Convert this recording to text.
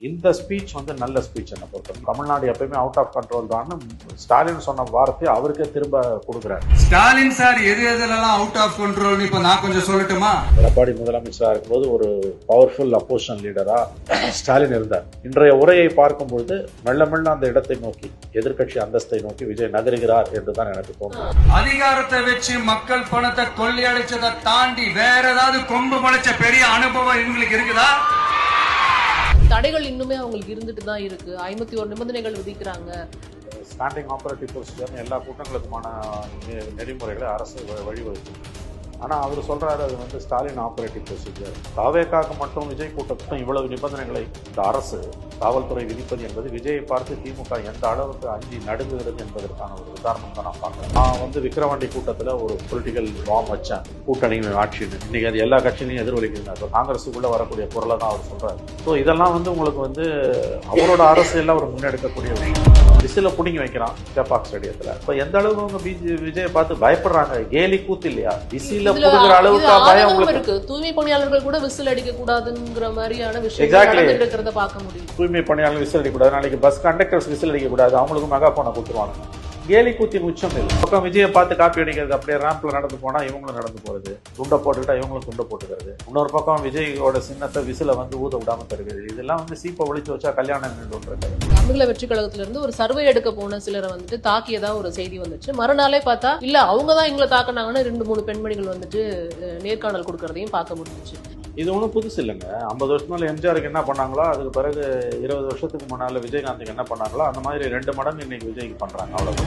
இந்த ஸ்பீச் வந்து நல்ல ஸ்பீச் என்ன பொறுத்தவரை. தமிழ்நாடு எப்பயுமே அவுட் ஆஃப் கண்ட்ரோல் தான் ஸ்டாலின் சொன்ன வார்த்தையை அவருக்கே திரும்ப கொடுக்குறாரு. ஸ்டாலின் சார் எது எதுலாம் அவுட் ஆஃப் கண்ட்ரோல் இப்ப நான் கொஞ்சம் சொல்லட்டுமா? எடப்பாடி முதலமைச்சராக இருக்கும்போது ஒரு பவர்ஃபுல் அப்போசிஷன் லீடரா ஸ்டாலின் இருந்தார். இன்றைய உரையை பார்க்கும்பொழுது மெல்ல மெல்ல அந்த இடத்தை நோக்கி, எதிர்க்கட்சி அந்தஸ்தை நோக்கி விஜய் நகருகிறார் என்றுதான் எனக்கு தோன்றும். அதிகாரத்தை வச்சு மக்கள் பணத்தை கொள்ளையடிச்சதை தாண்டி வேற ஏதாவது கொம்பு முளைச்ச பெரிய அனுபவம் இவங்களுக்கு இருக்குதா? தடைகள் இன்னுமே அவங்களுக்கு இருந்துட்டு தான் இருக்கு. 51 நிபந்தனைகள் விதிக்கிறாங்க. ஸ்டாண்டிங் ஆபரேட்டிவ் ப்ரொசீஜர் எல்லா கூட்டங்களுக்குமான நெறிமுறைகளை அரசு வழிவகுக்கும். ஆனால் அவர் சொல்றாரு அது வந்து ஸ்டாலின் ஆபரேட்டிவ் ப்ரொசீஜர். தாவேக்காக மட்டும் விஜய் கூட்டத்துக்கும் இவ்வளவு நிபந்தனைகளை இந்த அரசு காவல்துறை விதிப்பது என்பது விஜயை பார்த்து திமுக எந்த அளவுக்கு அஞ்சி நடுங்குகிறது என்பதற்கான ஒரு உதாரணம் தான் நான் பார்க்குறேன். நான் வந்து விக்கிரவாண்டி கூட்டத்தில் ஒரு பொலிட்டிக்கல் பாம் வச்சேன், கூட்டணி ஆட்சின்னு. இன்னைக்கு அது எல்லா கட்சியிலையும் எதிர்வலிக்கிறாங்க. காங்கிரஸுக்குள்ள வரக்கூடிய பொருளை தான் அவர் சொல்றாரு. ஸோ இதெல்லாம் வந்து உங்களுக்கு வந்து அவரோட அரசியல் அவர் முன்னெடுக்கக்கூடிய விஷயம். விசில புடிங்கி வைக்கிறான் சேப்பாக் ஸ்டேடியத்தில். இப்போ எந்த அளவுக்கு அவங்க விஜயை பார்த்து பயப்படுறாங்க? கேலி கூத்து இல்லையா? விசில புடுங்குற அளவுக்கு பயம் உங்களுக்கு. தூய்மை பணியாளர்கள் கூட விசில் அடிக்க கூடாதுங்கிற மாதிரியான விஷயம் இருக்கிறத பார்க்க முடியும். தூய்மை பணியாளர்கள் விசில் அடிக்க கூடாது, நாளைக்கு பஸ் கண்டக்டர்ஸ் விசில் அடிக்க கூடாது, அவங்களுக்கு மெகாஃபோனை கொடுத்துருவாங்க. கேலி கூத்தின் உச்சம் இல்லை. பக்கம் விஜயை பார்த்து காப்பி அடிக்கிறது, அப்படியே ரேம்ப்ல நடந்து போனா இவங்களும் நடந்து போறது, துண்டை போட்டுக்கிட்டா இவங்களும் துண்டை போட்டுக்கிறது, இன்னொரு பக்கம் விஜயோட சின்னத்தை விசில வந்து ஊத விடாம தருகிறது. இதெல்லாம் வந்து சீப்பை ஒழிச்சு வச்சா கல்யாணம் நின்றுன்றது. தமிழக வெற்றி கழகத்துல இருந்து ஒரு சர்வே எடுக்க போன சிலரை வந்துட்டு தாக்கியதா ஒரு செய்தி வந்துச்சு. மறுநாளே பார்த்தா இல்ல அவங்கதான் எங்களை தாக்குனாங்கன்னு 2-3 பெண்மணிகள் வந்துட்டு நேர்காணல் கொடுக்கறதையும் பார்க்க முடிஞ்சிச்சு. இது ஒன்றும் புதுசு இல்லைங்க. 50 வருஷத்துக்கு மேலே எம்ஜிஆருக்கு என்ன பண்ணாங்களோ, அதுக்கு பிறகு 20 வருஷத்துக்கு முன்னால விஜயகாந்துக்கு என்ன பண்ணாங்களோ, அந்த மாதிரி 2 மடங்கு இன்னைக்கு விஜய்க்கு பண்றாங்க. அவ்வளவு